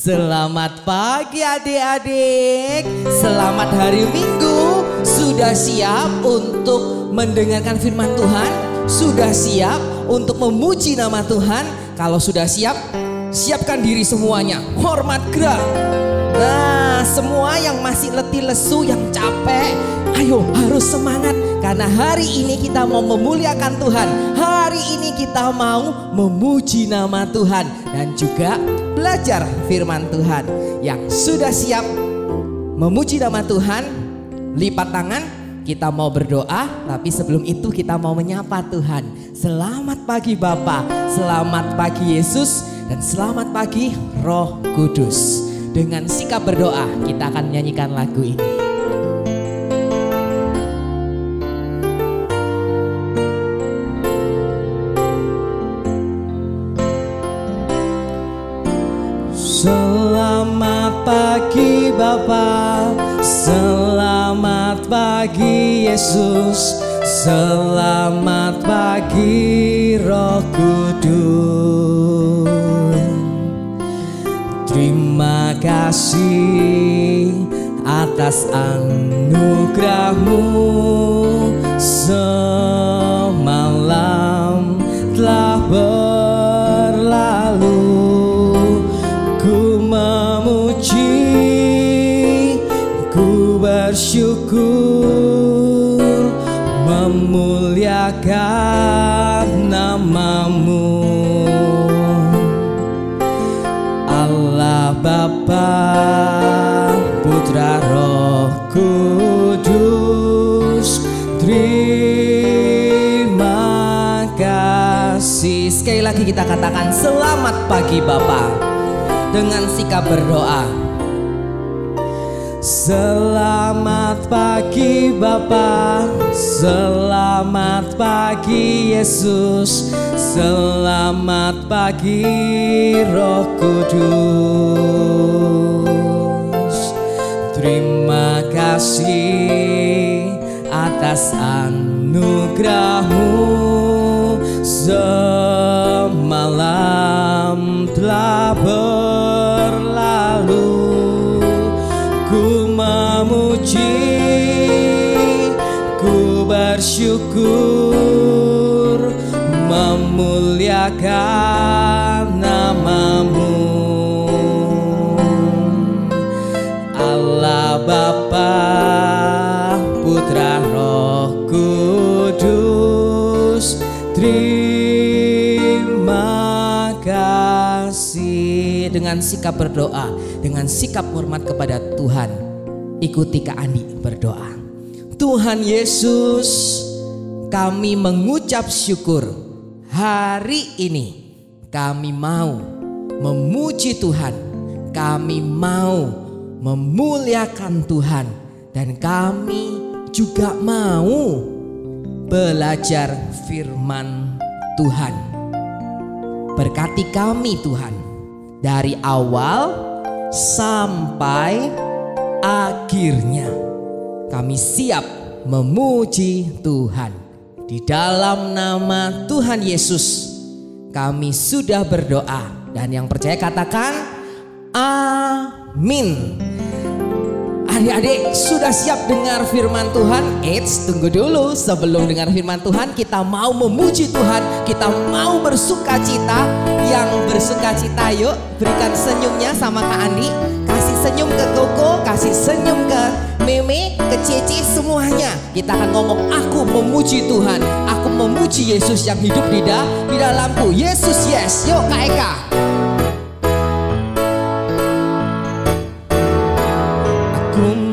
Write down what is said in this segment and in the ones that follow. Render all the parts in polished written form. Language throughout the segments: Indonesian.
Selamat pagi adik-adik. Selamat hari Minggu. Sudah siap untuk mendengarkan firman Tuhan? Sudah siap untuk memuji nama Tuhan? Kalau sudah siap, siapkan diri semuanya. Hormat gerak. Nah, semua yang masih letih lesu, yang capek, ayo harus semangat. Karena hari ini kita mau memuliakan Tuhan. Hari ini kita mau memuji nama Tuhan. Dan juga belajar firman Tuhan. Yang sudah siap memuji nama Tuhan, lipat tangan. Kita mau berdoa, tapi sebelum itu kita mau menyapa Tuhan. Selamat pagi Bapa, selamat pagi Yesus, dan selamat pagi Roh Kudus. Dengan sikap berdoa kita akan menyanyikan lagu ini. Selamat pagi Bapa, selamat pagi Yesus, selamat pagi Roh Kudus. Terima kasih atas anugerah-Mu, semalam telah berlalu. Ku bersyukur, memuliakan nama-Mu, Allah Bapa, Putra, Roh Kudus. Terima kasih. Sekali lagi kita katakan selamat pagi Bapa dengan sikap berdoa. Selamat pagi Bapa, selamat pagi Yesus, selamat pagi Roh Kudus. Terima kasih atas anugerah-Mu, semalam telah berlalu. Ku memuji, ku bersyukur, memuliakan nama-Mu, Allah Bapa, Putra, Roh Kudus. Terima kasih. Dengan sikap berdoa, dengan sikap hormat kepada Tuhan, ikuti Kak Andi berdoa. Tuhan Yesus, kami mengucap syukur. Hari ini kami mau memuji Tuhan, kami mau memuliakan Tuhan, dan kami juga mau belajar firman Tuhan. Berkati kami Tuhan, dari awal sampai akhirnya. Kami siap memuji Tuhan. Di dalam nama Tuhan Yesus kami sudah berdoa, dan yang percaya katakan amin. Adik-adik sudah siap dengar firman Tuhan? Eits, tunggu dulu. Sebelum dengar firman Tuhan, kita mau memuji Tuhan, kita mau bersuka cita. Yang bersuka cita, yuk berikan senyumnya sama Kak Andi. Kasih senyum ke Koko, kasih senyum ke Meme, ke Cici, semuanya. Kita akan ngomong, aku memuji Tuhan, aku memuji Yesus yang hidup di dalamku. Yesus yes. Yuk Kak Eka.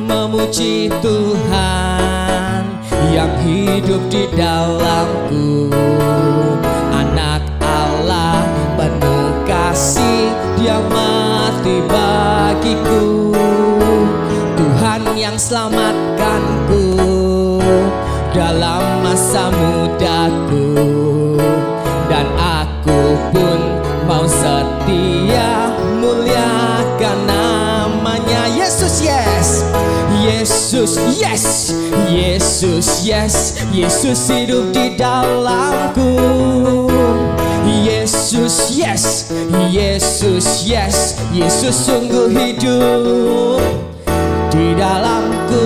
Memuji Tuhan yang hidup di dalamku, Anak Allah penuh kasih, Dia mati bagiku. Tuhan yang selamatkanku dalam masa mudaku, dan aku pun mau setia muliakan namanya. Yesus yes, Yesus yes, Yesus yes, Yesus hidup di dalamku. Yesus Yesus yes, Yesus yes, Yesus sungguh hidup di dalamku.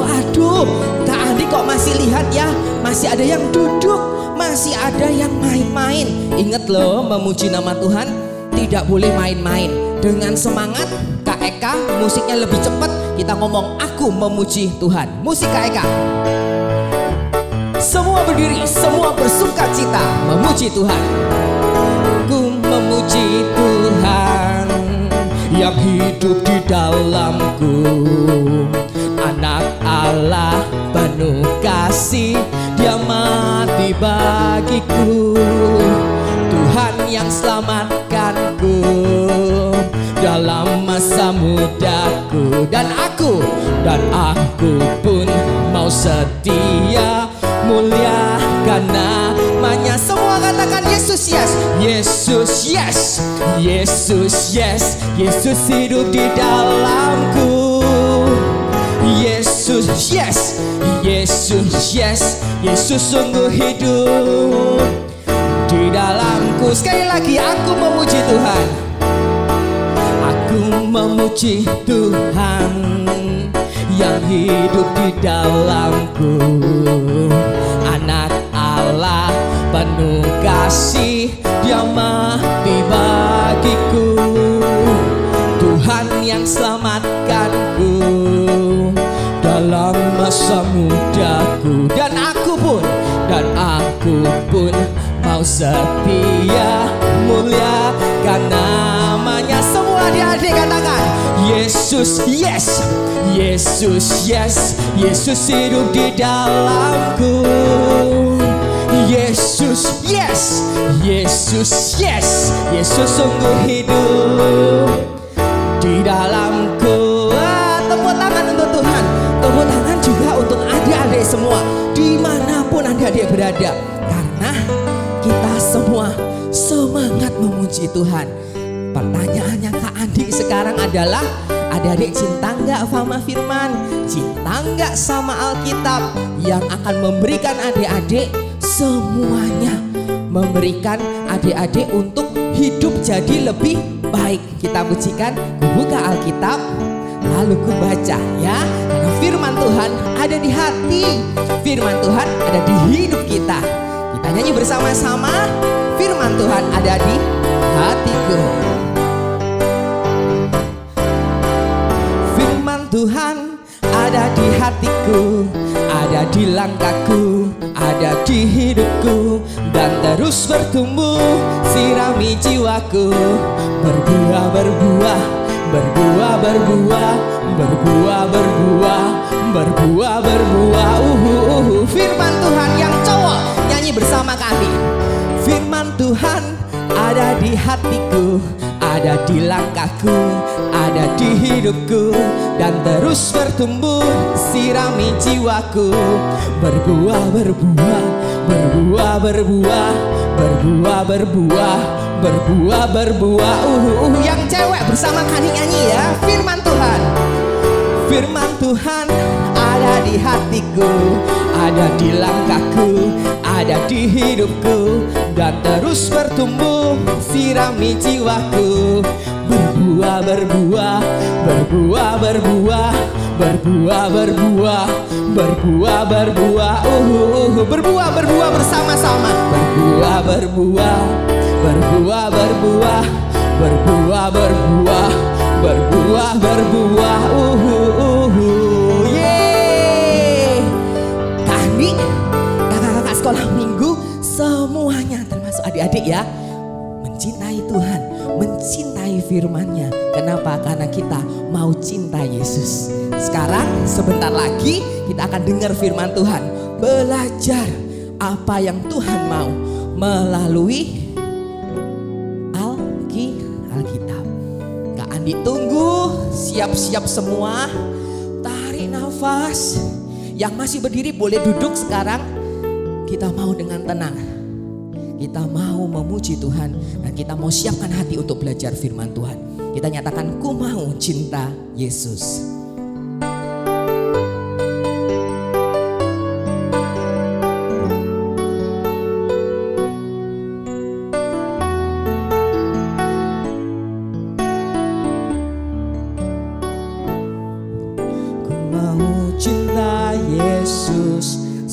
Aduh, Kak Andi kok masih lihat ya, masih ada yang duduk, masih ada yang main-main. Ingat loh, memuji nama Tuhan tidak boleh main-main. Dengan semangat, Kak Eka musiknya lebih cepat, kita ngomong aku memuji Tuhan. Musik Kak Eka. Semua berdiri, semua bersuka cita memuji Tuhan. Ku memuji Tuhan yang hidup di dalamku, anak Allah penuh kasih, dia mati bagiku. Tuhan yang selamatkanku dalam masa mudaku, dan aku pun mau setia muliakan namanya. Semua katakan Yesus yes, Yesus yes, Yesus yes, Yesus hidup di dalamku. Yesus yes, Yesus yes, Yesus sungguh hidup di dalamku. Sekali lagi, aku memuji Tuhan. Aku memuji Tuhan yang hidup di dalamku, anak Allah penuh kasih, dia mati bagiku. Tuhan yang selamatkanku dalam masa mudaku, dan aku pun mau setia muliakan namanya. Semua adik-adik katakan Yesus yes, Yesus yes, Yesus hidup di dalamku. Yesus yes, Yesus yes, Yesus sungguh hidup di dalamku. Tepuk tangan untuk Tuhan, tepuk tangan juga untuk adik-adik semua dimanapun adik-adik berada, karena kita semua semangat memuji Tuhan. Pertanyaannya Kak Andi sekarang adalah, adik-adik cinta nggak sama firman? Cinta nggak sama Alkitab yang akan memberikan adik-adik semuanya, memberikan adik-adik untuk hidup jadi lebih baik? Kita pujikan, buka Alkitab lalu ku baca ya, karena firman Tuhan ada di hati, firman Tuhan ada di hidup kita. Kita nyanyi bersama-sama, firman Tuhan ada di hatiku. Firman Tuhan ada di hatiku, ada di langkahku, ada di hidupku, dan terus bertumbuh, sirami jiwaku, berbuah, berbuah, berbuah, berbuah, berbuah, berbuah, berbuah, berbuah. Firman Tuhan yang cowok nyanyi bersama kami. Firman Tuhan ada di hatiku, ada di langkahku, ada di hidupku, dan terus bertumbuh, sirami jiwaku, berbuah, berbuah, berbuah, berbuah, berbuah, berbuah, berbuah, berbuah. Yang cewek bersama kami nyanyi ya. Firman Tuhan, firman Tuhan ada di hatiku, ada di langkahku, ada di hidupku, dan terus bertumbuh, sirami jiwaku, berbuah, berbuah, berbuah, berbuah, berbuah, berbuah, berbuah, berbuah, berbuah, berbuah bersama-sama, berbuah, berbuah, berbuah, berbuah, berbuah, berbuah, berbuah, berbuah, yeay. Kami kakak-kakak sekolah minggu semuanya, termasuk adik-adik ya, mencintai Tuhan, mencintai firman-Nya. Kenapa? Karena kita mau cinta Yesus. Sekarang sebentar lagi kita akan dengar firman Tuhan, belajar apa yang Tuhan mau melalui Alkitab. Kak Andi tunggu, siap-siap semua, tarik nafas. Yang masih berdiri boleh duduk sekarang. Kita mau dengan tenang, kita mau memuji Tuhan, dan kita mau siapkan hati untuk belajar firman Tuhan. Kita nyatakan, ku mau cinta Yesus.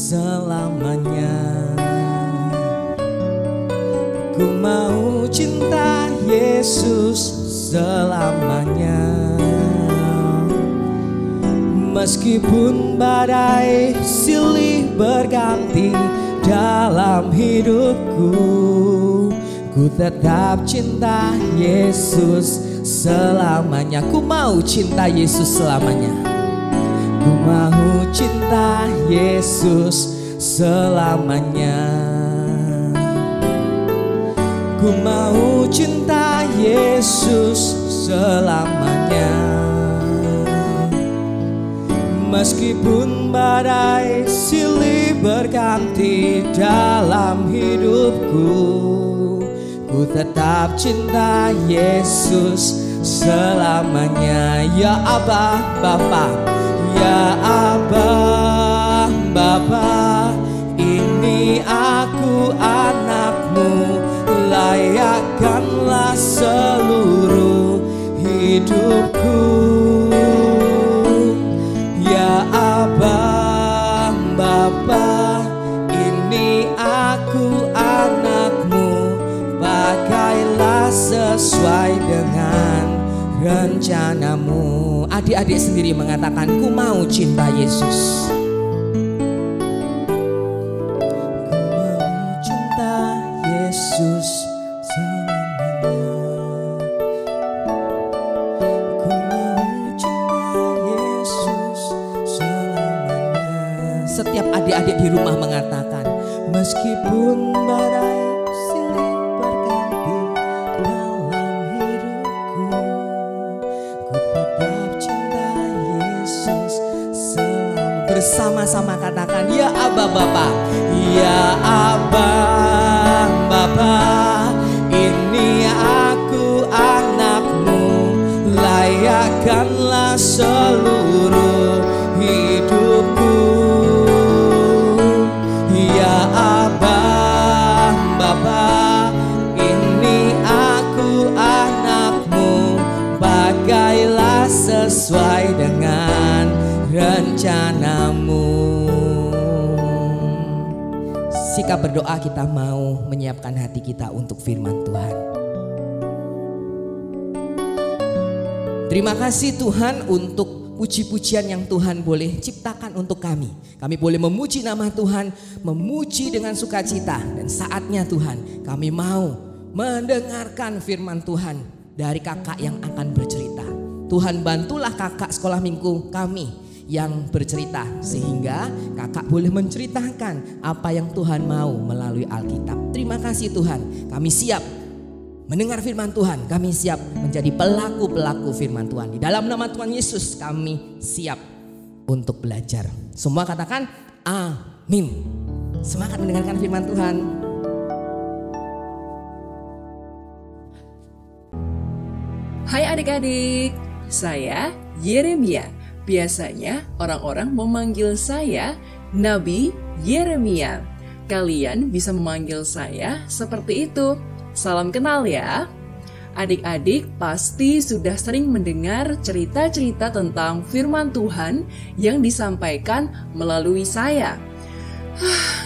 selamanya. Ku mau cinta Yesus selamanya. Meskipun badai silih berganti dalam hidupku, ku tetap cinta Yesus selamanya. Ku mau cinta Yesus selamanya. Ku mau cinta Yesus selamanya. Ku mau cinta Yesus selamanya. Meskipun badai silih berganti dalam hidupku, ku tetap cinta Yesus selamanya. Ya Abah Bapa, ya Abah Bapa, ini aku anakmu, layakkanlah seluruh hidupku. Ya Abah Bapa, ini aku anakmu, pakailah sesuai dengan rencanamu. Adik-adik sendiri mengatakan, ku mau cinta Yesus. Ku mau cinta Yesus selamanya. Ku mau cinta Yesus selamanya. Setiap adik-adik di rumah mengatakan, meskipun badai silih berganti dalam hidupku, ku tetap cinta Yesus selamanya. Bersama-sama katakan, ya Abah Bapa, ya Abah Bapa, ini aku anakmu, layakkanlah seluruh hidupku. Ya Abah Bapa, ini aku anakmu, pakailah sesuai dengan rencanamu. Sikap berdoa kita mau menyiapkan hati kita untuk firman Tuhan. Terima kasih Tuhan untuk puji-pujian yang Tuhan boleh ciptakan untuk kami. Kami boleh memuji nama Tuhan, memuji dengan sukacita. Dan saatnya Tuhan, kami mau mendengarkan firman Tuhan dari kakak yang akan bercerita. Tuhan bantulah kakak sekolah minggu kami yang bercerita, sehingga kakak boleh menceritakan apa yang Tuhan mau melalui Alkitab. Terima kasih Tuhan, kami siap mendengar firman Tuhan, kami siap menjadi pelaku-pelaku firman Tuhan. Di dalam nama Tuhan Yesus kami siap untuk belajar. Semua katakan amin. Semangat mendengarkan firman Tuhan. Hai adik-adik, saya Yeremia. Biasanya orang-orang memanggil saya Nabi Yeremia. Kalian bisa memanggil saya seperti itu. Salam kenal ya. Adik-adik pasti sudah sering mendengar cerita-cerita tentang firman Tuhan yang disampaikan melalui saya.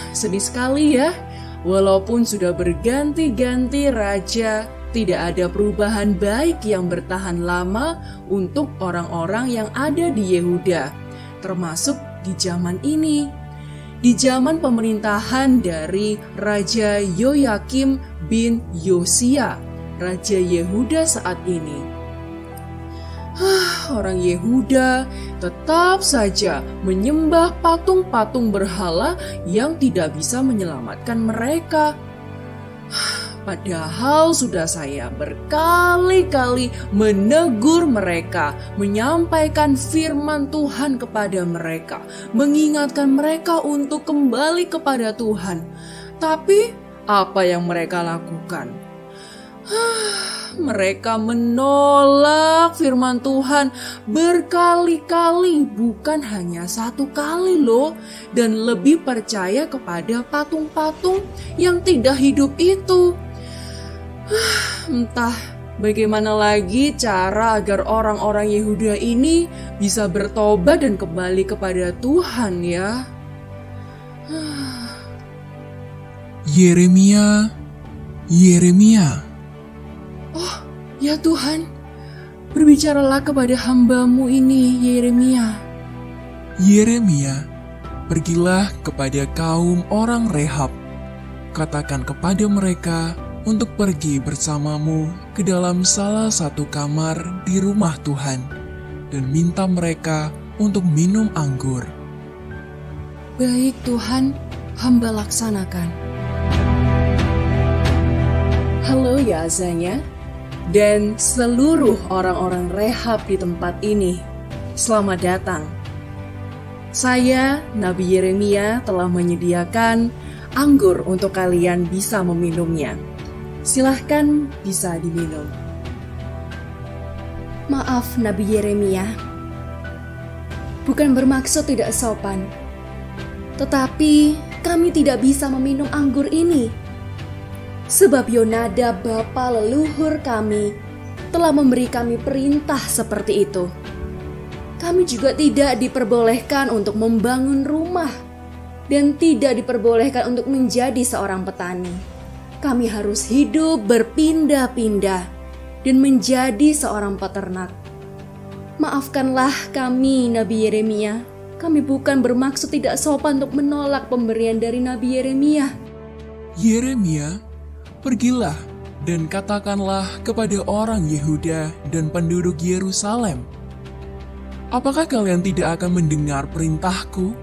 Sedih sekali ya, walaupun sudah berganti-ganti raja, tidak ada perubahan baik yang bertahan lama untuk orang-orang yang ada di Yehuda, termasuk di zaman ini. Di zaman pemerintahan dari Raja Yoyakim bin Yosia, Raja Yehuda saat ini. Orang Yehuda tetap saja menyembah patung-patung berhala yang tidak bisa menyelamatkan mereka. Padahal sudah saya berkali-kali menegur mereka, menyampaikan firman Tuhan kepada mereka, mengingatkan mereka untuk kembali kepada Tuhan. Tapi apa yang mereka lakukan? Mereka menolak firman Tuhan berkali-kali, bukan hanya satu kali loh, dan lebih percaya kepada patung-patung yang tidak hidup itu. Entah bagaimana lagi cara agar orang-orang Yehuda ini bisa bertobat dan kembali kepada Tuhan ya. Yeremia, Yeremia. Oh, ya Tuhan, berbicaralah kepada hamba-Mu ini, Yeremia. Yeremia, pergilah kepada kaum orang Rehab. Katakan kepada mereka untuk pergi bersamamu ke dalam salah satu kamar di rumah Tuhan dan minta mereka untuk minum anggur. Baik Tuhan, hamba laksanakan. Halo Yazanya dan seluruh orang-orang Rehab di tempat ini. Selamat datang. Saya, Nabi Yeremia, telah menyediakan anggur untuk kalian bisa meminumnya. Silahkan bisa diminum. Maaf Nabi Yeremia, bukan bermaksud tidak sopan, tetapi kami tidak bisa meminum anggur ini. Sebab Yonadab bapa leluhur kami telah memberi kami perintah seperti itu. Kami juga tidak diperbolehkan untuk membangun rumah dan tidak diperbolehkan untuk menjadi seorang petani. Kami harus hidup berpindah-pindah dan menjadi seorang peternak. Maafkanlah kami, Nabi Yeremia. Kami bukan bermaksud tidak sopan untuk menolak pemberian dari Nabi Yeremia. Yeremia, pergilah dan katakanlah kepada orang Yehuda dan penduduk Yerusalem, apakah kalian tidak akan mendengar perintahku?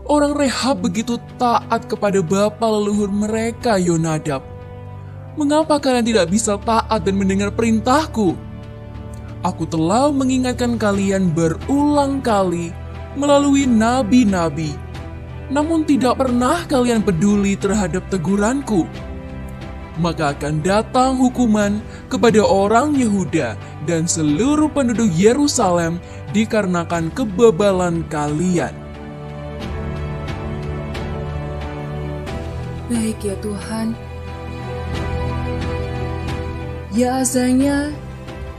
Orang Rehab begitu taat kepada bapa leluhur mereka, Yonadab. Mengapa kalian tidak bisa taat dan mendengar perintahku? Aku telah mengingatkan kalian berulang kali melalui nabi-nabi, namun tidak pernah kalian peduli terhadap teguranku. Maka akan datang hukuman kepada orang Yehuda dan seluruh penduduk Yerusalem dikarenakan kebebalan kalian. Baik ya Tuhan. Yazanya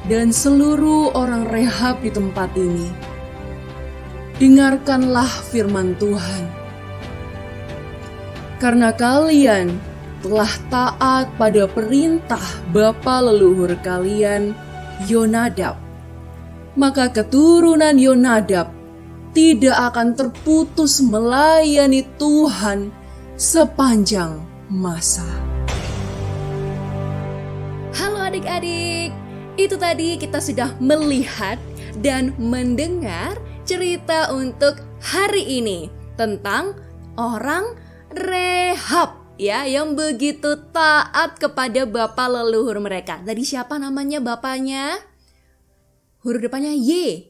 dan seluruh orang Rehab di tempat ini, dengarkanlah firman Tuhan. Karena kalian telah taat pada perintah bapa leluhur kalian, Yonadab, maka keturunan Yonadab tidak akan terputus melayani Tuhan sepanjang masa. Halo adik-adik, itu tadi kita sudah melihat dan mendengar cerita untuk hari ini tentang orang Rehab. Ya, yang begitu taat kepada bapa leluhur mereka. Tadi siapa namanya bapaknya? Huruf depannya Y.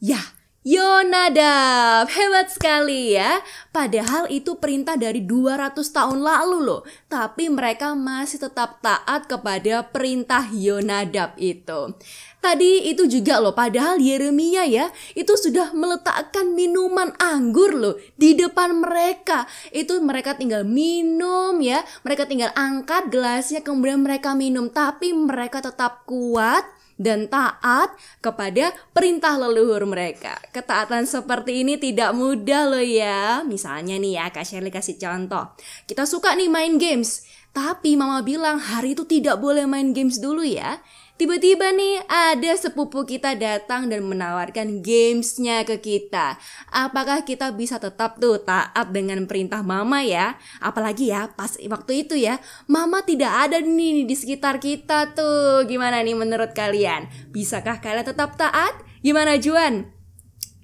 Ya, Yonadab. Hebat sekali ya. Padahal itu perintah dari 200 tahun lalu loh. Tapi mereka masih tetap taat kepada perintah Yonadab itu. Tadi itu juga loh, padahal Yeremia ya, itu sudah meletakkan minuman anggur loh di depan mereka. Itu mereka tinggal minum ya, mereka tinggal angkat gelasnya kemudian mereka minum. Tapi mereka tetap kuat dan taat kepada perintah leluhur mereka. Ketaatan seperti ini tidak mudah loh ya. Misalnya nih ya, Kak Shirley kasih contoh. Kita suka nih main games, tapi mama bilang hari itu tidak boleh main games dulu ya. Tiba-tiba nih ada sepupu kita datang dan menawarkan gamesnya ke kita. Apakah kita bisa tetap tuh taat dengan perintah mama ya? Apalagi ya pas waktu itu ya, mama tidak ada nih di sekitar kita tuh. Gimana nih menurut kalian? Bisakah kalian tetap taat? Gimana Juan?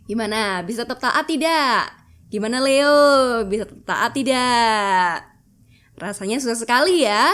Gimana? Bisa tetap taat tidak? Gimana Leo? Bisa tetap taat tidak? Rasanya susah sekali ya.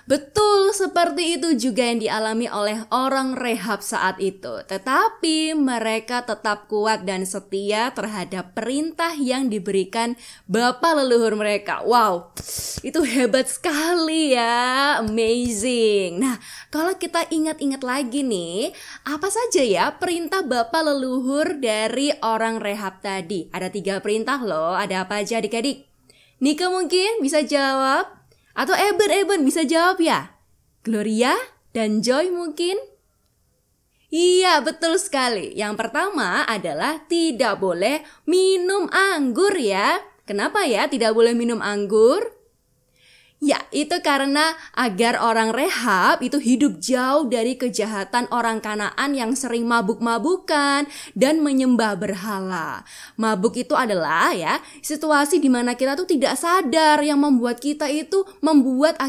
Betul, seperti itu juga yang dialami oleh orang Rehab saat itu. Tetapi mereka tetap kuat dan setia terhadap perintah yang diberikan bapa leluhur mereka. Wow, itu hebat sekali ya, amazing. Nah, kalau kita ingat-ingat lagi nih, apa saja ya perintah bapa leluhur dari orang Rehab tadi? Ada 3 perintah loh, ada apa aja adik-adik? Nika mungkin bisa jawab? Atau Eben bisa jawab ya? Gloria dan Joy mungkin? Iya, betul sekali. Yang pertama adalah tidak boleh minum anggur ya. Kenapa ya tidak boleh minum anggur? Ya, itu karena agar orang Rehab itu hidup jauh dari kejahatan orang Kanaan yang sering mabuk-mabukan dan menyembah berhala. Mabuk itu adalah ya situasi di mana kita tuh tidak sadar yang membuat kita itu membuat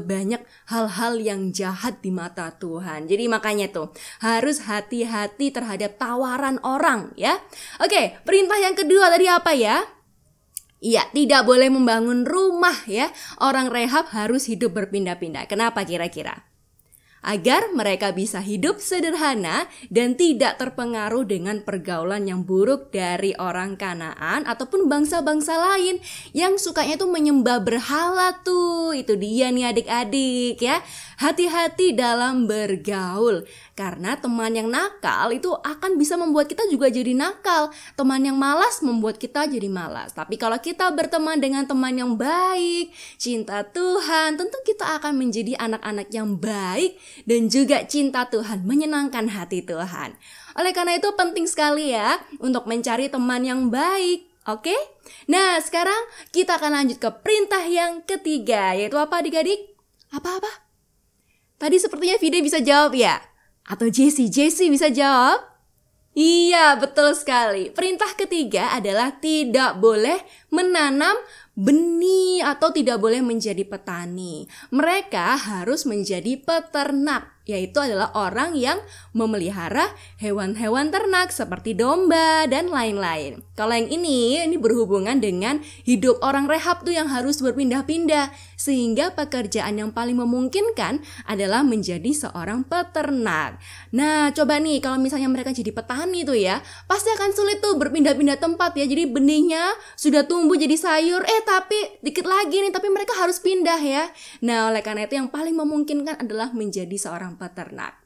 banyak hal-hal yang jahat di mata Tuhan. Jadi makanya tuh harus hati-hati terhadap tawaran orang ya. Oke, perintah yang kedua tadi apa ya? Iya, tidak boleh membangun rumah ya. Orang Rehab harus hidup berpindah-pindah. Kenapa kira-kira? Agar mereka bisa hidup sederhana dan tidak terpengaruh dengan pergaulan yang buruk dari orang Kanaan ataupun bangsa-bangsa lain yang sukanya tuh menyembah berhala tuh. Itu dia nih adik-adik ya. Hati-hati dalam bergaul. Karena teman yang nakal itu akan bisa membuat kita juga jadi nakal. Teman yang malas membuat kita jadi malas. Tapi kalau kita berteman dengan teman yang baik, cinta Tuhan, tentu kita akan menjadi anak-anak yang baik dan juga cinta Tuhan, menyenangkan hati Tuhan. Oleh karena itu penting sekali ya untuk mencari teman yang baik. Oke? Nah, sekarang kita akan lanjut ke perintah yang ketiga, yaitu apa adik-adik? Apa-apa? Tadi sepertinya Vida bisa jawab ya? Atau Jessie bisa jawab? Iya, betul sekali. Perintah ketiga adalah tidak boleh menanam benih atau tidak boleh menjadi petani. Mereka harus menjadi peternak, yaitu adalah orang yang memelihara hewan-hewan ternak seperti domba dan lain-lain. Kalau yang ini berhubungan dengan hidup orang Rehab tuh yang harus berpindah-pindah, sehingga pekerjaan yang paling memungkinkan adalah menjadi seorang peternak. Nah, coba nih kalau misalnya mereka jadi petani tuh ya, pasti akan sulit tuh berpindah-pindah tempat ya. Jadi benihnya sudah tumbuh jadi sayur, tapi dikit lagi nih, tapi mereka harus pindah ya. Nah, oleh karena itu yang paling memungkinkan adalah menjadi seorang peternak.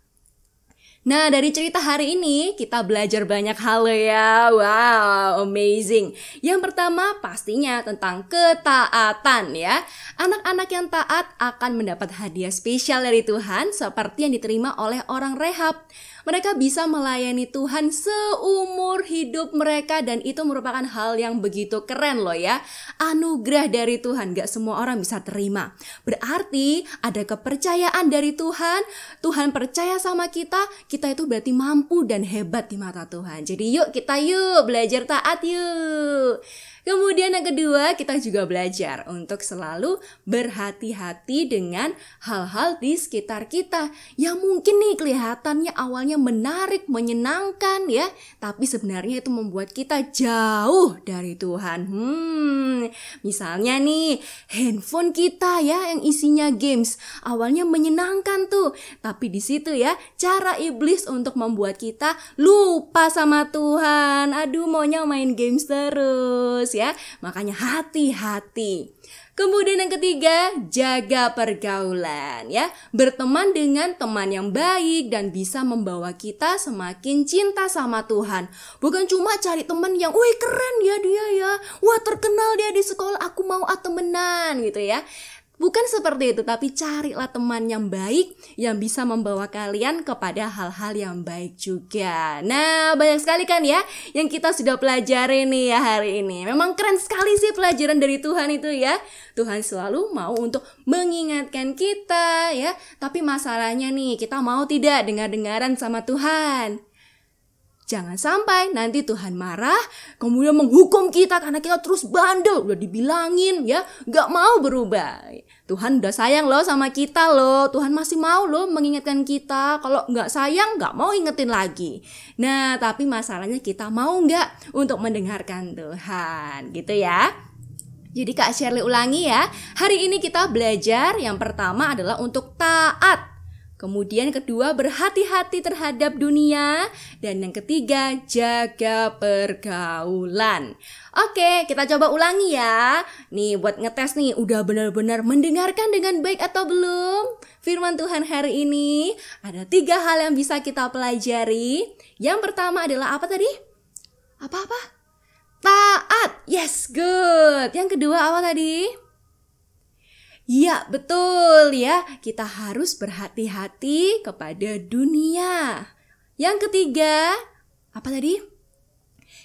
Nah, dari cerita hari ini kita belajar banyak hal ya. Wow, amazing. Yang pertama pastinya tentang ketaatan ya. Anak-anak yang taat akan mendapat hadiah spesial dari Tuhan seperti yang diterima oleh orang Rehab. Mereka bisa melayani Tuhan seumur hidup mereka dan itu merupakan hal yang begitu keren loh ya. Anugerah dari Tuhan, gak semua orang bisa terima. Berarti ada kepercayaan dari Tuhan. Tuhan percaya sama kita itu berarti mampu dan hebat di mata Tuhan. Jadi yuk belajar taat yuk. Kemudian yang kedua, kita juga belajar untuk selalu berhati-hati dengan hal-hal di sekitar kita yang mungkin nih kelihatannya awalnya menarik, menyenangkan ya, tapi sebenarnya itu membuat kita jauh dari Tuhan. Misalnya nih, handphone kita ya yang isinya games, awalnya menyenangkan tuh, tapi di situ ya cara iblis untuk membuat kita lupa sama Tuhan. Aduh, maunya main games terus ya. Makanya hati-hati. Kemudian yang ketiga, jaga pergaulan ya. Berteman dengan teman yang baik dan bisa membawa kita semakin cinta sama Tuhan. Bukan cuma cari teman yang, wih keren ya dia ya, wah terkenal dia di sekolah, aku mau temenan gitu ya. Bukan seperti itu, tapi carilah teman yang baik yang bisa membawa kalian kepada hal-hal yang baik juga. Nah, banyak sekali kan ya yang kita sudah pelajari nih ya hari ini. Memang keren sekali sih pelajaran dari Tuhan itu ya. Tuhan selalu mau untuk mengingatkan kita ya. Tapi masalahnya nih, kita mau tidak dengar-dengaran sama Tuhan? Jangan sampai nanti Tuhan marah, kemudian menghukum kita karena kita terus bandel. Udah dibilangin ya, gak mau berubah. Tuhan udah sayang loh sama kita loh. Tuhan masih mau loh mengingatkan kita. Kalau gak sayang, gak mau ingetin lagi. Nah, tapi masalahnya kita mau gak untuk mendengarkan Tuhan gitu ya. Jadi Kak Shirley ulangi ya. Hari ini kita belajar yang pertama adalah untuk taat. Kemudian kedua, berhati-hati terhadap dunia. Dan yang ketiga, jaga pergaulan. Oke, kita coba ulangi ya. Nih buat ngetes nih, udah benar-benar mendengarkan dengan baik atau belum? Firman Tuhan hari ini ada 3 hal yang bisa kita pelajari. Yang pertama adalah apa tadi? Apa-apa? Taat. Yes, good. Yang kedua apa tadi? Ya, betul ya. Kita harus berhati-hati kepada dunia. Yang ketiga, apa tadi?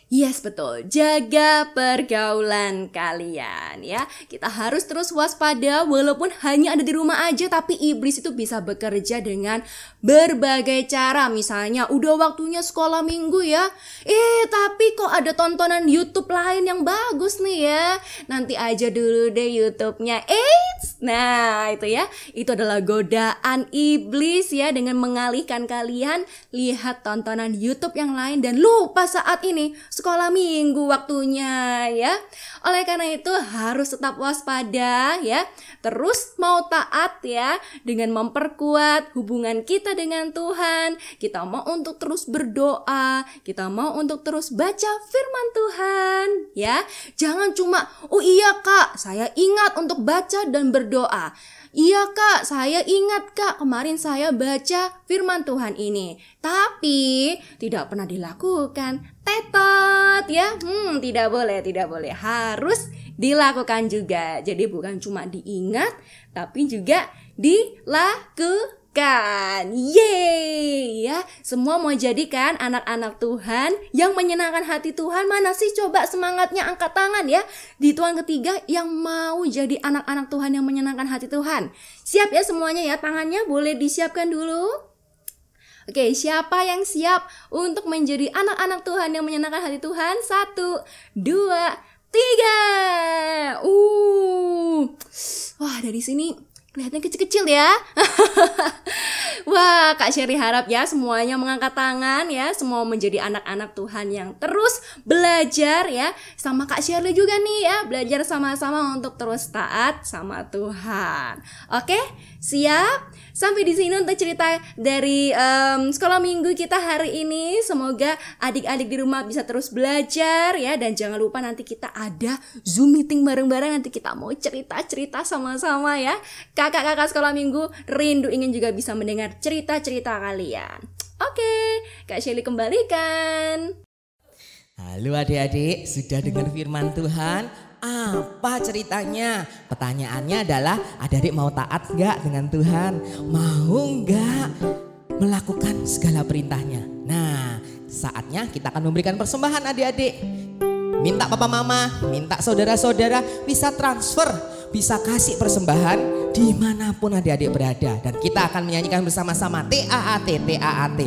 Yes, betul. Jaga pergaulan kalian ya. Kita harus terus waspada walaupun hanya ada di rumah aja, tapi iblis itu bisa bekerja dengan berbagai cara. Misalnya udah waktunya sekolah minggu ya. Tapi kok ada tontonan YouTube lain yang bagus nih ya. Nanti aja dulu deh YouTube-nya. Nah, itu ya. Itu adalah godaan iblis ya, dengan mengalihkan kalian lihat tontonan YouTube yang lain dan lupa saat ini sekolah minggu waktunya ya. Oleh karena itu harus tetap waspada ya. Terus mau taat ya, dengan memperkuat hubungan kita dengan Tuhan. Kita mau untuk terus berdoa, kita mau untuk terus baca firman Tuhan ya. Jangan cuma, oh iya Kak, saya ingat untuk baca dan berdoa. Iya Kak, saya ingat Kak, kemarin saya baca firman Tuhan ini, tapi tidak pernah dilakukan. Tetot ya, tidak boleh, harus dilakukan juga. Jadi bukan cuma diingat, tapi juga dilakukan. Yeay ya, semua mau jadikan anak-anak Tuhan yang menyenangkan hati Tuhan. Mana sih, coba semangatnya angkat tangan ya. Di Tuhan ketiga yang mau jadi anak-anak Tuhan yang menyenangkan hati Tuhan. Siap ya semuanya ya, tangannya boleh disiapkan dulu. Oke, siapa yang siap untuk menjadi anak-anak Tuhan yang menyenangkan hati Tuhan? 1, 2, 3. Wah, dari sini kelihatan kecil-kecil ya. Wah, Kak Sherry harap ya semuanya mengangkat tangan ya. Semua menjadi anak-anak Tuhan yang terus belajar ya. Sama Kak Sherry juga nih ya. Belajar sama-sama untuk terus taat sama Tuhan. Oke, siap? Sampai di sini untuk cerita dari sekolah minggu kita hari ini. Semoga adik-adik di rumah bisa terus belajar ya. Dan jangan lupa nanti kita ada Zoom meeting bareng-bareng. Nanti kita mau cerita-cerita sama-sama ya. Kakak-kakak sekolah minggu rindu ingin juga bisa mendengar cerita-cerita kalian. Oke, Kak Shelly kembalikan. Halo adik-adik, sudah dengar firman Tuhan? Apa ceritanya? Pertanyaannya adalah, adik-adik mau taat gak dengan Tuhan? Mau gak melakukan segala perintahnya? Nah, saatnya kita akan memberikan persembahan adik-adik. Minta papa mama, minta saudara-saudara bisa transfer, bisa kasih persembahan dimanapun adik-adik berada. Dan kita akan menyanyikan bersama-sama TAAT, TAAT.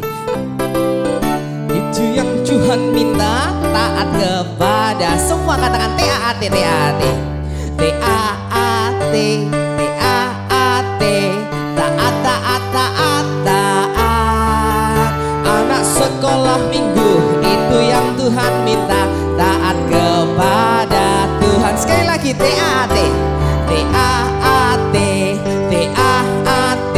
Itu yang Tuhan minta, taat kepada semua, katakan TAAT, TAAT. TAAT, TAAT, taat, taat, taat, taat. Anak sekolah minggu, itu yang Tuhan minta, taat kepada Tuhan. Sekali lagi TAAT, TAAT, TAAT,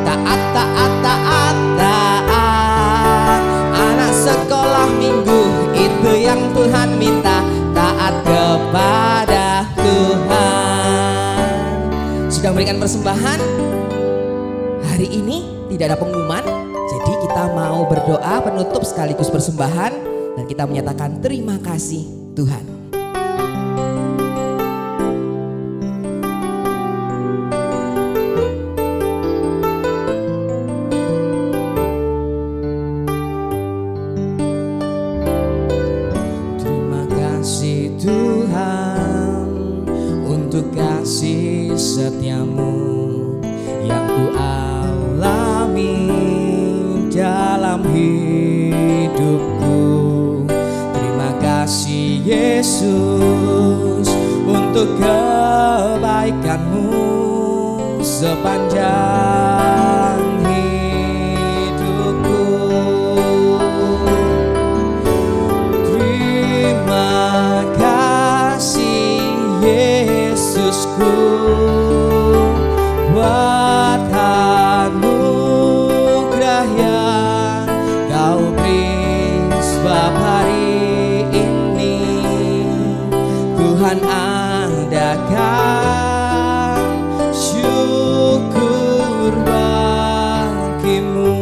taat, taat, taat, taat. Anak sekolah minggu, itu yang Tuhan minta, taat kepada Tuhan. Sudah memberikan persembahan? Hari ini tidak ada pengumuman, jadi kita mau berdoa penutup sekaligus persembahan, dan kita menyatakan terima kasih Tuhan. Kasih setiamu yang ku alami dalam hidupku. Terima kasih Yesus untuk kebaikanmu sepanjang hidupku. Terima kasih Yesusku buat anugerah yang kau beri sebab hari ini Tuhan adakan syukur bagimu.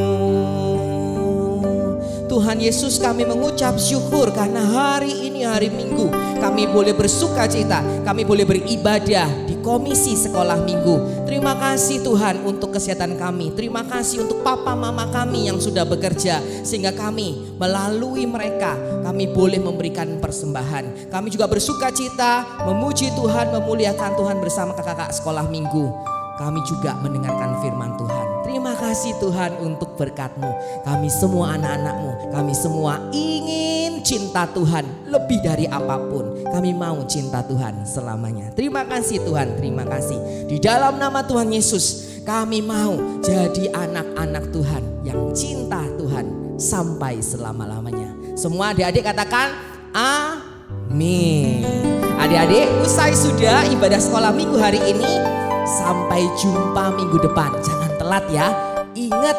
Tuhan Yesus, kami mengucap syukur karena hari ini hari Minggu kami boleh bersuka cita, kami boleh beribadah di komisi sekolah minggu. Terima kasih Tuhan untuk kesehatan kami. Terima kasih untuk papa mama kami yang sudah bekerja, sehingga kami melalui mereka kami boleh memberikan persembahan. Kami juga bersuka cita, memuji Tuhan, memuliakan Tuhan bersama kakak-kakak sekolah minggu. Kami juga mendengarkan firman Tuhan. Terima kasih Tuhan untuk berkat-Mu. Kami semua anak-anak-Mu, kami semua ingin cinta Tuhan lebih dari apapun. Kami mau cinta Tuhan selamanya. Terima kasih Tuhan, terima kasih. Di dalam nama Tuhan Yesus, kami mau jadi anak-anak Tuhan yang cinta Tuhan sampai selama-lamanya. Semua adik-adik katakan amin. Adik-adik, usai sudah ibadah sekolah minggu hari ini. Sampai jumpa minggu depan. Jangan telat ya. Ingat,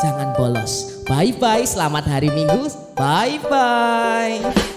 jangan bolos. Bye-bye, selamat hari Minggu. Bye-bye.